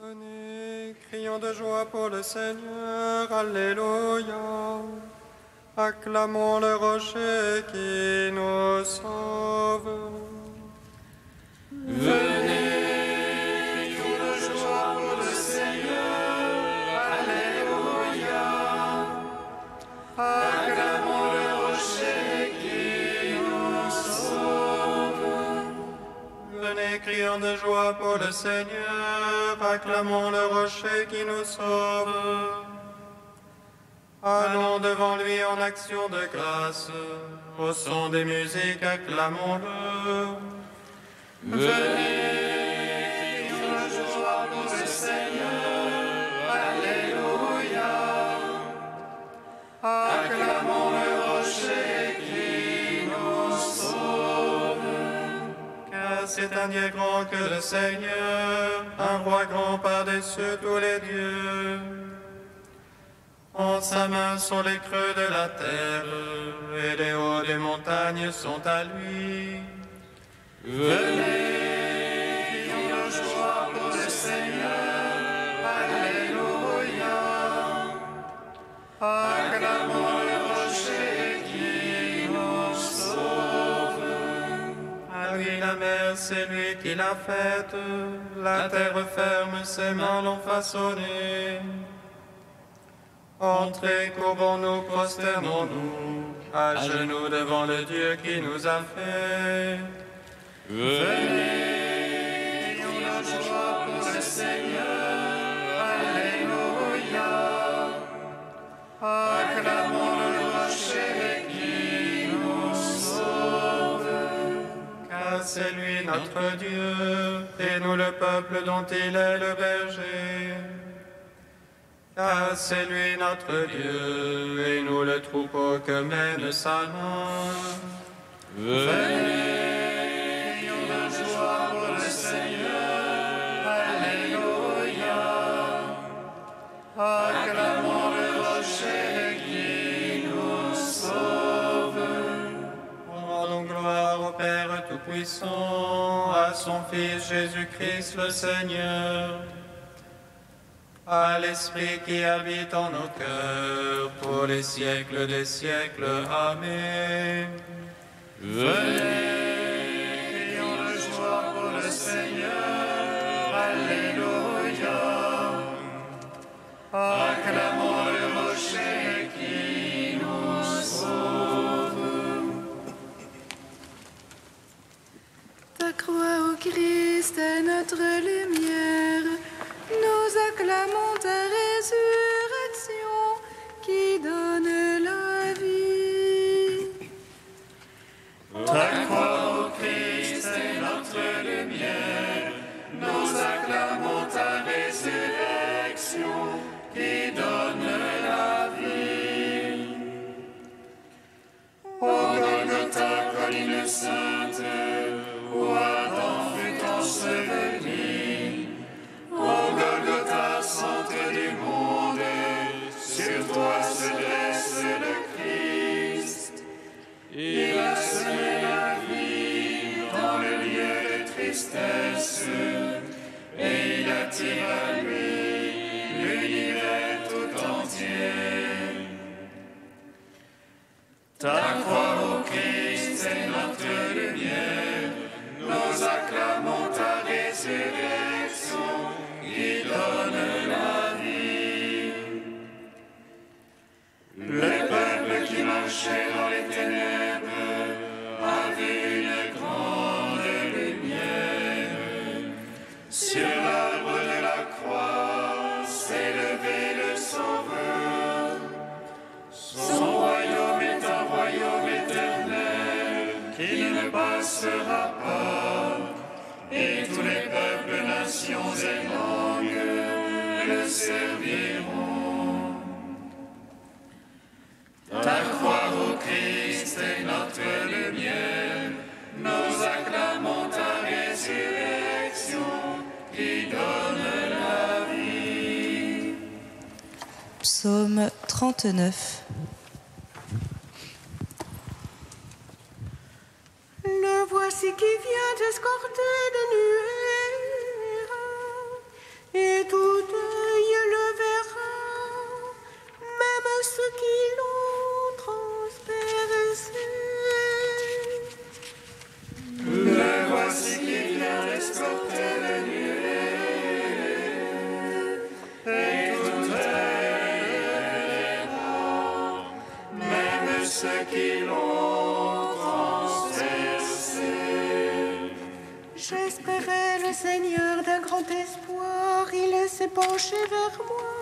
Venez, crions de joie pour le Seigneur, Alléluia. Acclamons le rocher qui nous sauve. Venez, crions de joie pour le Seigneur, Alléluia. Acclamons le rocher qui nous sauve. Venez, crions de joie pour le Seigneur, acclamons le rocher qui nous sauve. Allons devant lui en action de grâce, au son des musiques, acclamons-le. Venez, crions de joie pour le Seigneur, Alléluia. Acclamons le rocher qui nous sauve. Car c'est un Dieu grand que le Seigneur, un roi grand par-dessus tous les dieux. En sa main sont les creux de la terre, et les hauts des montagnes sont à lui. Venez, crions de joie pour le Seigneur, Alléluia. Acclamons le rocher qui nous sauve. À lui la mer, c'est lui qui l'a faite, la terre ferme, ses mains l'ont façonnée. Entrez, courbons-nous, prosternons-nous, à genoux devant le Dieu qui nous a fait. Venez, crions de joie pour le Seigneur, Alléluia. Acclamons le rocher qui nous sauve. Car c'est lui notre Dieu, et nous le peuple dont il est le berger. Car c'est lui notre Dieu, et nous le troupeau que mène sa main. Venez, crions de joie pour le Seigneur, Alléluia. Acclamons le rocher qui nous sauve. Rendons gloire au Père Tout-Puissant, à son Fils Jésus-Christ le Seigneur, à l'Esprit qui habite en nos cœurs, pour les siècles des siècles. Amen. Venez, crions de joie pour le Seigneur, Alléluia. Acclamons le rocher qui nous sauve. Ta croix, ô Christ, est notre lumière. Nous acclamons ta résurrection qui donne la vie. Ta croix, ô Christ, est notre lumière. Nous acclamons ta résurrection qui donne la vie. Ô Golgotha, colline sainte, où Adam fut enseveli. Ô Golgotha, centre du monde, sur toi se dresse le Christ. Il a semé la vie dans le lieu de tristesse, et il attire à lui l'univers tout entier. Ta croix, ô Christ, est notre lumière. Nous acclamons ta résurrection qui donne la vie. Le peuple qui marchait dans les ténèbres a vu une grande lumière. Sur l'arbre de la croix s'est levé le Sauveur. Son royaume est un royaume éternel qui ne passera pas. Et tous les peuples, nations et langues le serviront. Ta croix, ô Christ, est notre lumière. Nous acclamons ta résurrection qui donne la vie. Psaume 39. Le voici qui vient escorté de nuées, et tout Seigneur d'un grand espoir, il s'est penché vers moi.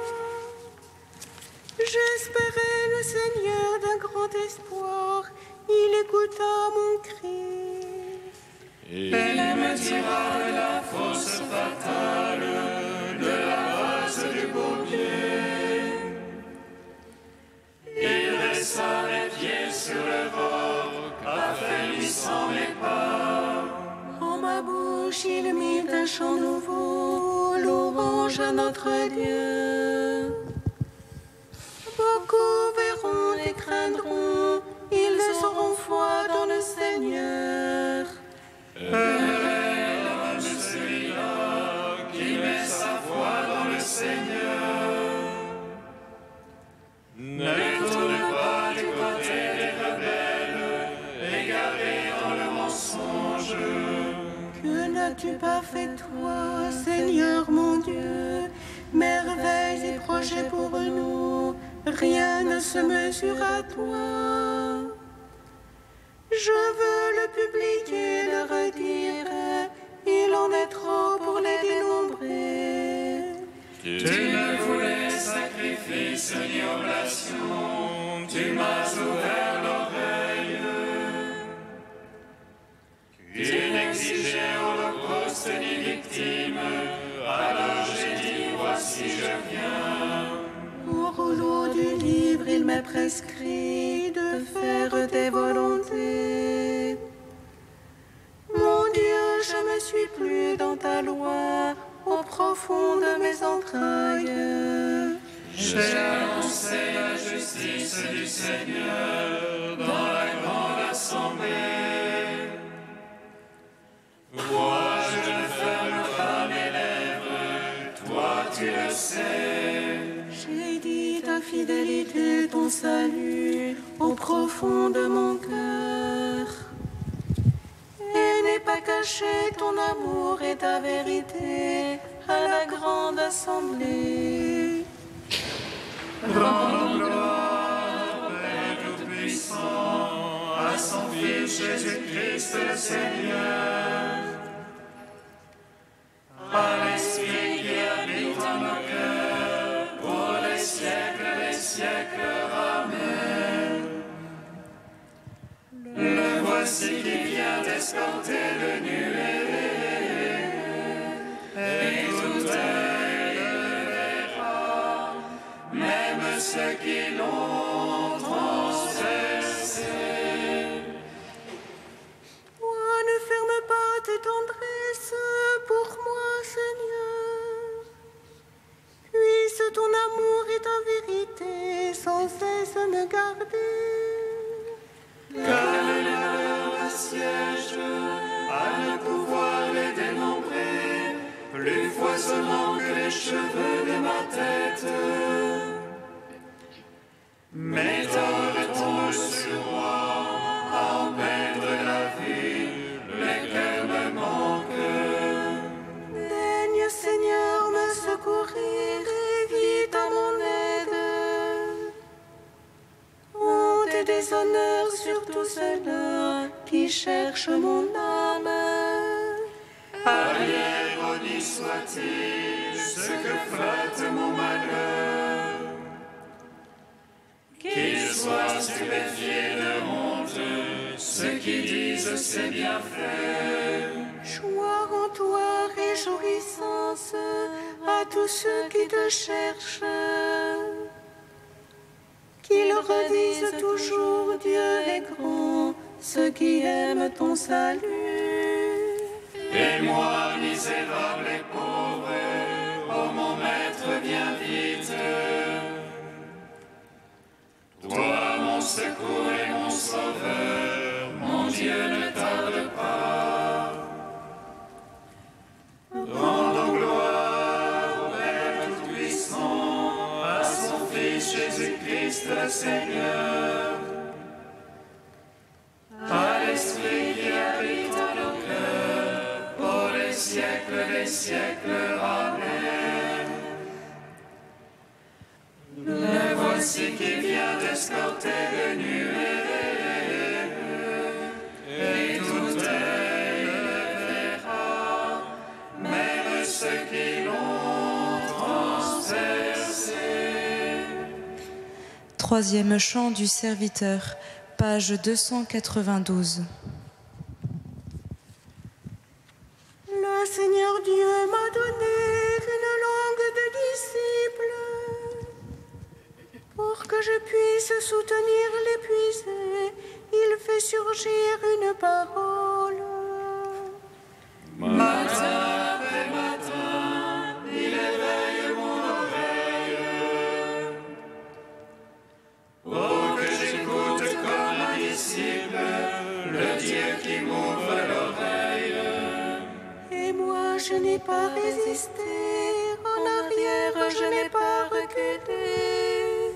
J'espérais le Seigneur d'un grand espoir, il écouta mon cri. Il me tira de la fosse fatale, de la race du bourbier. Il dressa mes pieds sur le roc, affaiblissant mes pas. En ma bouche, il mit un chant nouveau, louange à notre Dieu. Beaucoup verront et craindront, ils auront foi dans le Seigneur. Heureux l'homme celui-là qui met sa foi dans le Seigneur. Ne tourne pas du côté des rebelles, égarés dans le mensonge. Que n'as-tu pas fait toi, Seigneur mon Dieu? Merveilles et projets pour nous, rien ne se mesure à toi. Je veux le publier, le redire, il en est trop pour les dénombrer. Tu ne voulais sacrifice ni oblation, tu m'as ouvert l'oreille. Tu n'exigeais holocauste ni victime, alors j'ai dit voici je viens. Au rouleau du livre, il m'est prescrit de faire tes volontés. Mon Dieu, je me suis plu dans ta loi, au profond de mes entrailles. J'ai annoncé la justice du Seigneur dans la grande assemblée. Moi, je ne ferme pas mes lèvres, toi tu le sais. J'ai dit ta fidélité, ton salut, au profond de mon cœur. Et n'est pas caché ton amour et ta vérité à la grande assemblée. Rendons gloire, Père Tout-Puissant, à son Fils Jésus-Christ le Seigneur, à l'Esprit qui habite en nos cœurs, pour les siècles des siècles. Amen. Le voici qui vient escorter le nuée, et tout œil le verra, même ceux qui l'ont transgressé. Toi, ne ferme pas tes tendresses pour moi, Seigneur. Puisse ton amour et ta vérité sans cesse me garder. Car le malheur assiège, à ne pouvoir les dénombrer, plus foisonnant que les cheveux de ma tête. Mes torts retombent sur moi, à en perdre la vie, le cœur me manque. Daigne, Seigneur, me secourir et vite à mon aide. Honte et déshonneur sur tous ceux-là qui cherchent mon âme. Arrière-ironie soit-il, ce que flatte mon malheur. Qu'ils soient stupéfiés de honte, ceux qui disent c'est bien fait. Joie en toi, réjouissance à tous ceux qui te cherchent. Qu'ils redisent toujours Dieu est grand, ceux qui aiment ton salut. Et moi, misérable et pauvre, oh mon maître, viens vite. Toi, mon secours et mon sauveur, mon Dieu, ne tarde pas. Rendons gloire au Père Tout-Puissant, à son Fils Jésus-Christ le Seigneur, à l'Esprit qui habite en nos cœurs, pour les siècles des siècles. Amen. Le voici qui vient d'escorter le nuée, et tout œil le verra, Troisième chant du serviteur, page 292. Le Seigneur Dieu m'a donné une langue de disciple pour que je puisse soutenir l'épuisé. Il fait surgir une parole. Matin après matin, il éveille mon oreille pour que j'écoute comme un disciple le Dieu qui m'ouvre l'oreille. Et moi je n'ai pas résisté, en arrière je n'ai pas reculé.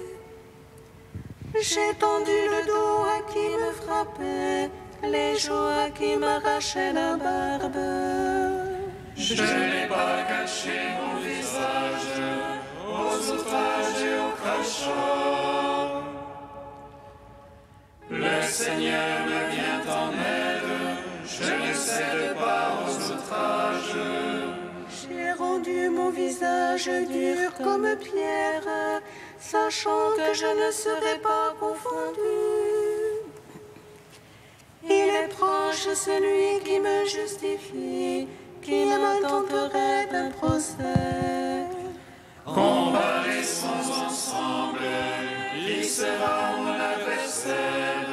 J'ai tendu le dos à qui me frappait, les joues à qui m'arrachaient la barbe. Je n'ai pas caché mon visage aux outrages et aux crachats. Le Seigneur me vient en aide, je ne cède pas aux outrages. J'ai rendu mon visage dur comme pierre, sachant que je ne serai pas confondu. Il est proche celui qui me justifie, qui me tenterait d'un procès. Comparaissons ensemble, qui sera mon adversaire?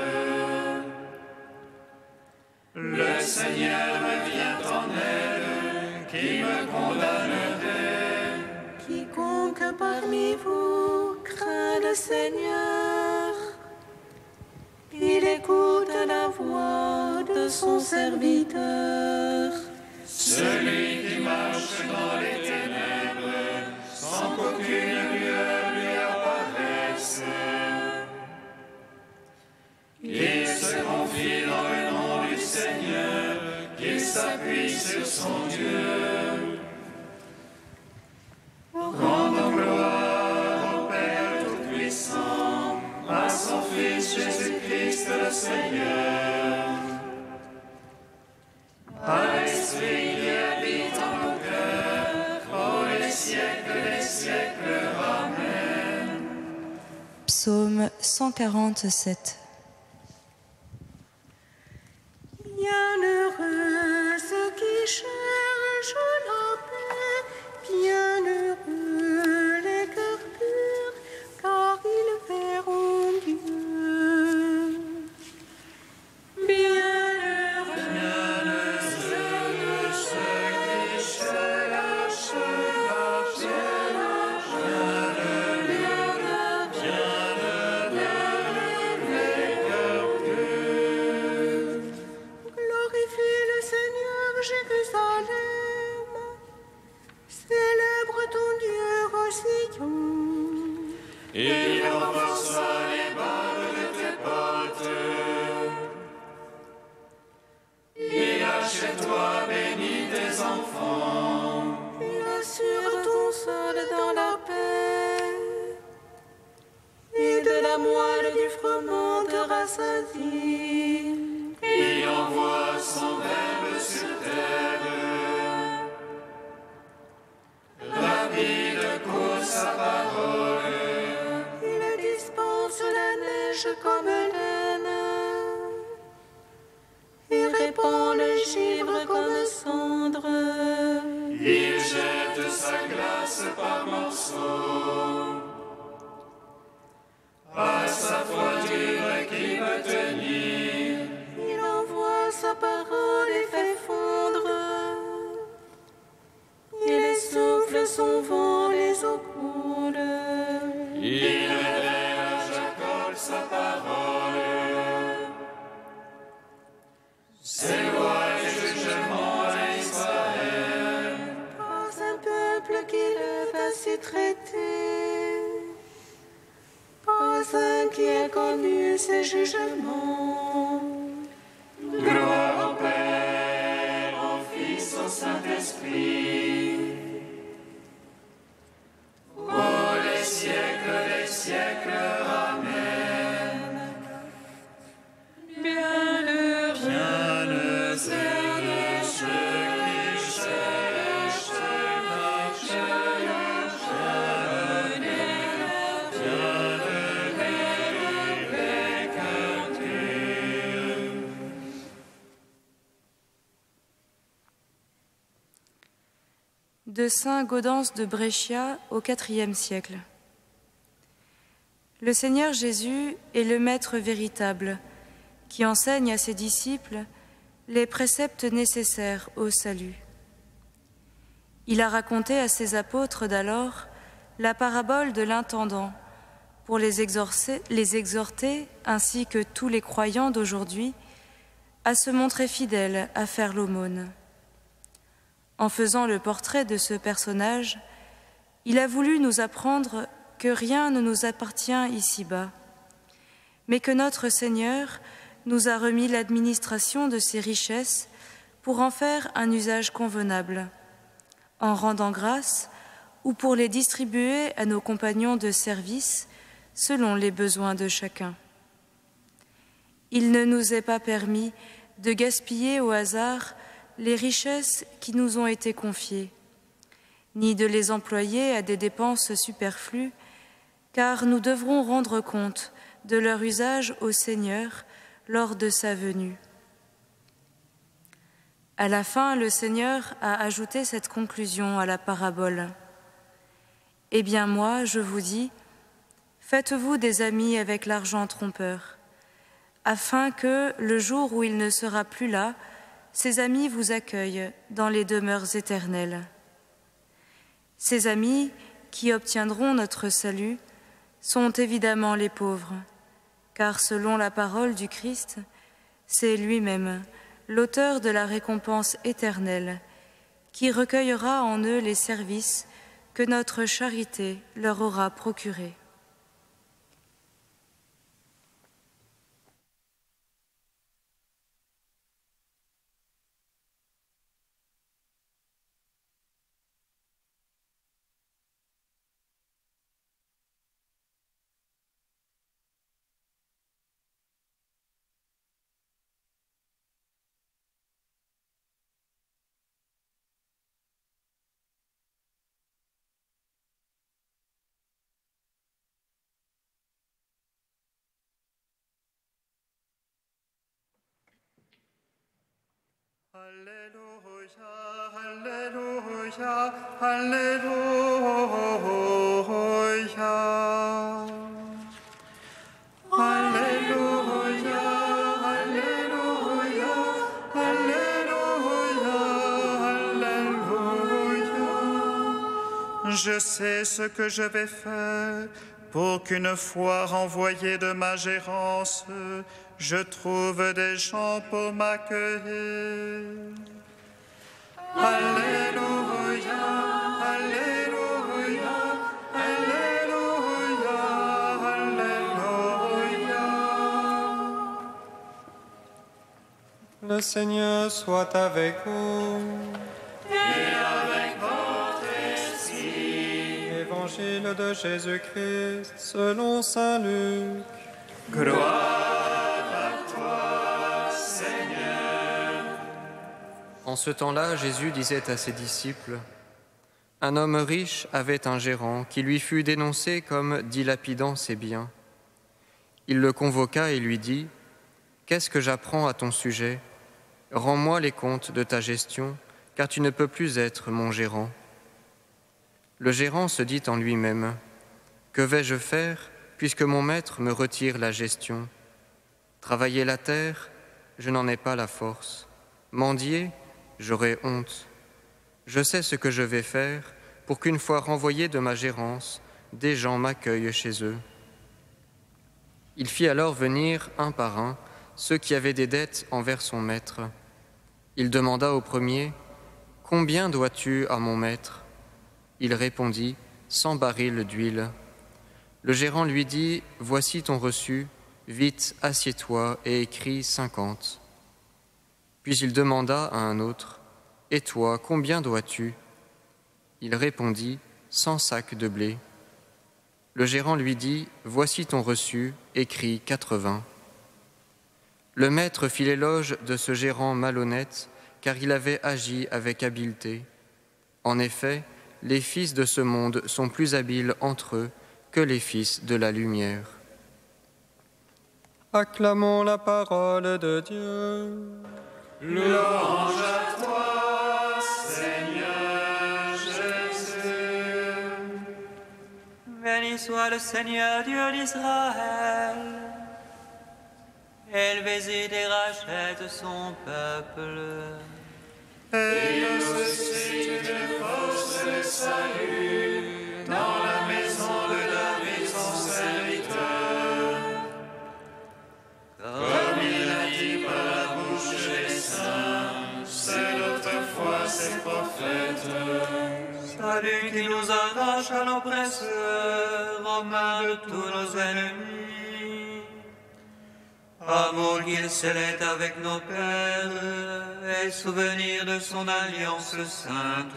Le Seigneur me vient en aide, qui me condamnerait? Quiconque parmi vous craint le Seigneur, il écoute la voix de son serviteur. Celui qui marche dans les ténèbres, sans qu'aucune lueur lui apparaisse. Il se confie dans le nom du Seigneur, qu'il s'appuie sur son Dieu. Rendons gloire au Père Tout-Puissant, à son Fils Jésus-Christ le Seigneur, à l'Esprit qui habite en nos cœurs, pour les siècles des siècles. Amen. Psaume 147. Bienheureux ceux qui cherchent la paix, bienheureux les cœurs purs, car ils verront Dieu. Bienheureux ceux qui cherchent la Glorifie le Seigneur, Jérusalem. Célèbre ton Dieu au Sion. Il renforça les barres de tes portes. Il a chez toi béni tes enfants. Il assure ton sol dans la paix. Et de la moelle du froment te rassasie. Il envoie son verbe sur terre. Rapide court sa parole. Il dispense la neige comme laine. Et répand le givre comme cendre. Il jette sa glace par morceaux. À sa fourrure qui peut tenir. Il envoie sa parole et fait fondre. Il essouffle son vent, les eaux coulent. Il révèle à Jacob sa parole. Ses lois et jugements à Israël. Pas un peuple qui le va s'y traiter. Pas un qui a connu ses jugements. Gloire au Père, au Fils, au Saint-Esprit. Pour les siècles des siècles. Amen. Bienheureux ceux qui cherchent la paix. de saint Gaudens de Brescia au IVe siècle. Le Seigneur Jésus est le Maître véritable qui enseigne à ses disciples les préceptes nécessaires au salut. Il a raconté à ses apôtres d'alors la parabole de l'intendant pour les exhorter, ainsi que tous les croyants d'aujourd'hui, à se montrer fidèles à faire l'aumône. En faisant le portrait de ce personnage, il a voulu nous apprendre que rien ne nous appartient ici-bas, mais que notre Seigneur nous a remis l'administration de ses richesses pour en faire un usage convenable, en rendant grâce ou pour les distribuer à nos compagnons de service selon les besoins de chacun. Il ne nous est pas permis de gaspiller au hasard les richesses qui nous ont été confiées, ni de les employer à des dépenses superflues, car nous devrons rendre compte de leur usage au Seigneur lors de sa venue. À la fin, le Seigneur a ajouté cette conclusion à la parabole. « Eh bien moi, je vous dis, faites-vous des amis avec l'argent trompeur, afin que, le jour où il ne sera plus là, ces amis vous accueillent dans les demeures éternelles. Ces amis qui obtiendront notre salut sont évidemment les pauvres, car selon la parole du Christ, c'est lui-même, l'auteur de la récompense éternelle, qui recueillera en eux les services que notre charité leur aura procurés. Alléluia, Alléluia, Alléluia. Alléluia, Alléluia, Alléluia, Alléluia. Je sais ce que je vais faire pour qu'une fois renvoyé de ma gérance, je trouve des gens pour m'accueillir. Alléluia, Alléluia, Alléluia, Alléluia. Le Seigneur soit avec vous. Et avec votre esprit. Évangile de Jésus-Christ selon saint Luc. Gloire. En ce temps-là, Jésus disait à ses disciples, « Un homme riche avait un gérant qui lui fut dénoncé comme dilapidant ses biens. Il le convoqua et lui dit, « Qu'est-ce que j'apprends à ton sujet? Rends-moi les comptes de ta gestion, car tu ne peux plus être mon gérant. » Le gérant se dit en lui-même, « Que vais-je faire puisque mon maître me retire la gestion? Travailler la terre, je n'en ai pas la force. Mendier, j'aurai honte. Je sais ce que je vais faire pour qu'une fois renvoyé de ma gérance, des gens m'accueillent chez eux. » Il fit alors venir un par un ceux qui avaient des dettes envers son maître. Il demanda au premier, « Combien dois-tu à mon maître ?» Il répondit, « 100 barils d'huile. » Le gérant lui dit, « Voici ton reçu, vite assieds-toi et écris 50. » Puis il demanda à un autre, « Et toi, combien dois-tu » Il répondit, « 100 sacs de blé. » Le gérant lui dit, « Voici ton reçu, écris 80. » Le maître fit l'éloge de ce gérant malhonnête, car il avait agi avec habileté. En effet, les fils de ce monde sont plus habiles entre eux que les fils de la lumière. Acclamons la parole de Dieu. Louange à toi, Seigneur Jésus. soit le Seigneur Dieu d'Israël. Élevez-y et rachète son peuple. Et il suscite une force de salut dans la maison de David son serviteur. Comme il a dit par la bouche des saints, c'est autrefois ses prophètes. Salut qui nous arrache à l'oppresseur, aux mains de tous nos ennemis. Amour qu'il scellait avec nos pères, et souvenir de son alliance sainte.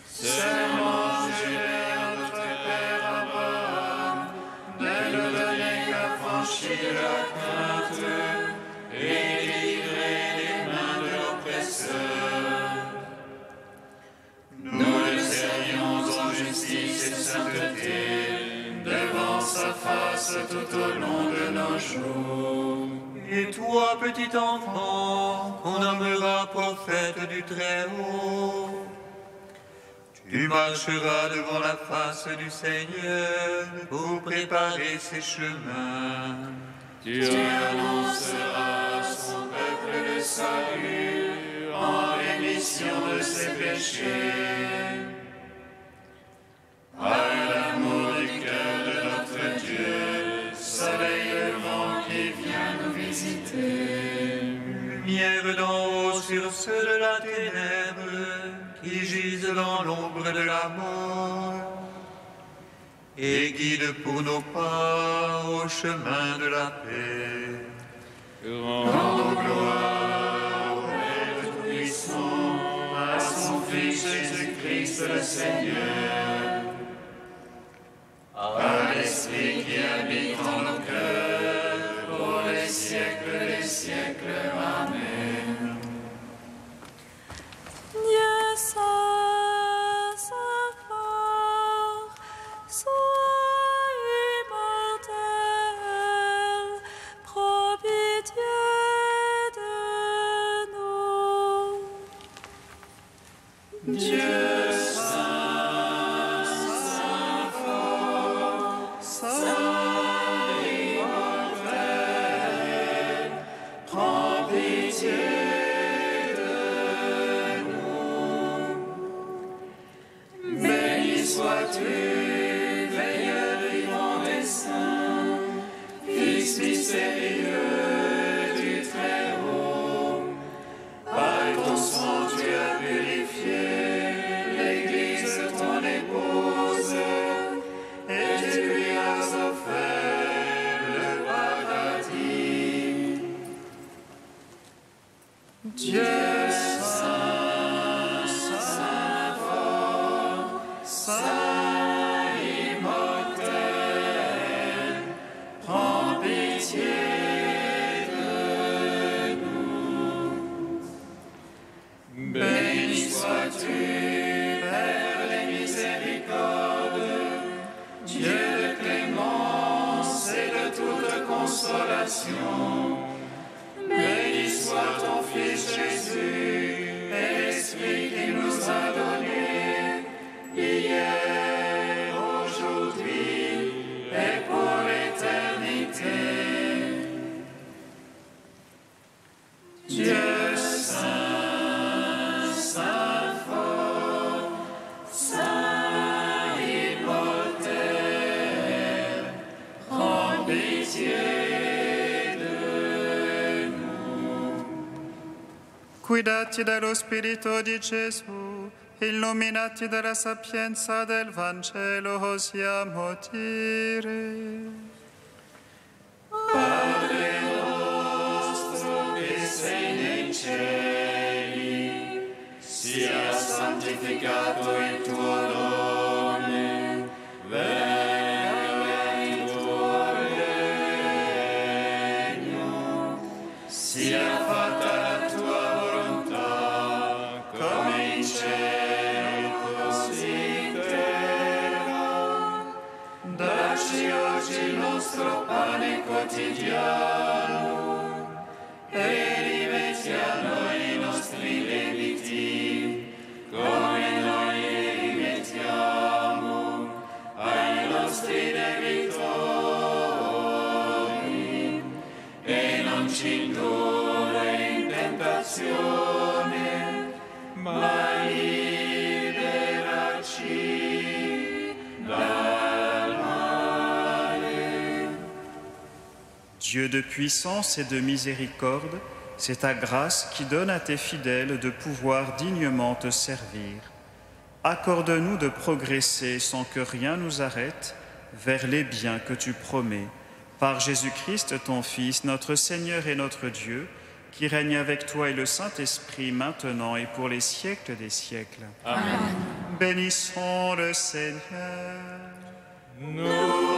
Serment juré à notre Père Abraham, de nous donner qu'à franchir la crainte, et livrer les mains de l'oppresseur. Nous le servions en justice et sainteté, devant sa face tout au long de nos jours. Et toi, petit enfant, qu'on nommera prophète du Très-Haut, tu marcheras devant la face du Seigneur pour préparer ses chemins. Tu annonceras à son peuple le salut en rémission de ses péchés. Par l'amour du cœur de notre Dieu, soleil levant qui vient nous visiter. Lumière d'en haut sur ceux de la ténèbre qui gisent dans l'ombre de la mort, et guide pour nos pas au chemin de la paix. Rendons gloire au Père Tout-Puissant, à son Fils Jésus-Christ le Seigneur, à l'Esprit qui habite en nos cœurs, pour les siècles des siècles. Amen. Dieu saint, saint fort, sois immortel, prends pitié de nous. Dieu saint, saint fort, saint immortel, prends pitié de nous. Béni sois-tu, veilleur vivant des saints, Fils mystérieux du Très-Haut. Par ton sang tu as purifié l'Église, ton épouse, et tu lui as offert le paradis. Dieu saint, saint fort, saint immortel, prends pitié de nous. Béni sois-tu, Père des miséricordes, Dieu de clémence et de toute consolation. Béni soit ton Fils Jésus, Esprit qui nous a donné, hier, aujourd'hui et pour l'éternité. Dieu saint, saint fort, saint immortel, prends pitié de nous. Guidati dallo Spirito di Gesù, illuminati dalla sapienza del Vangelo, osiamo dire. Padre nostro che sei nei cieli, sia santificato il tuo nome, venga il tuo regno, sia fatta la tua volontà, come in cielo così in terra. Dacci oggi il nostro pane quotidiano e rimetti a noi i nostri debiti, come noi salvazione, ma liberaci dal male. Dieu de puissance et de miséricorde, c'est ta grâce qui donne à tes fidèles de pouvoir dignement te servir. Accorde-nous de progresser sans que rien nous arrête vers les biens que tu promets. Par Jésus-Christ, ton Fils, notre Seigneur et notre Dieu, qui règne avec toi et le Saint-Esprit maintenant et pour les siècles des siècles. Amen. Bénissons le Seigneur. Nous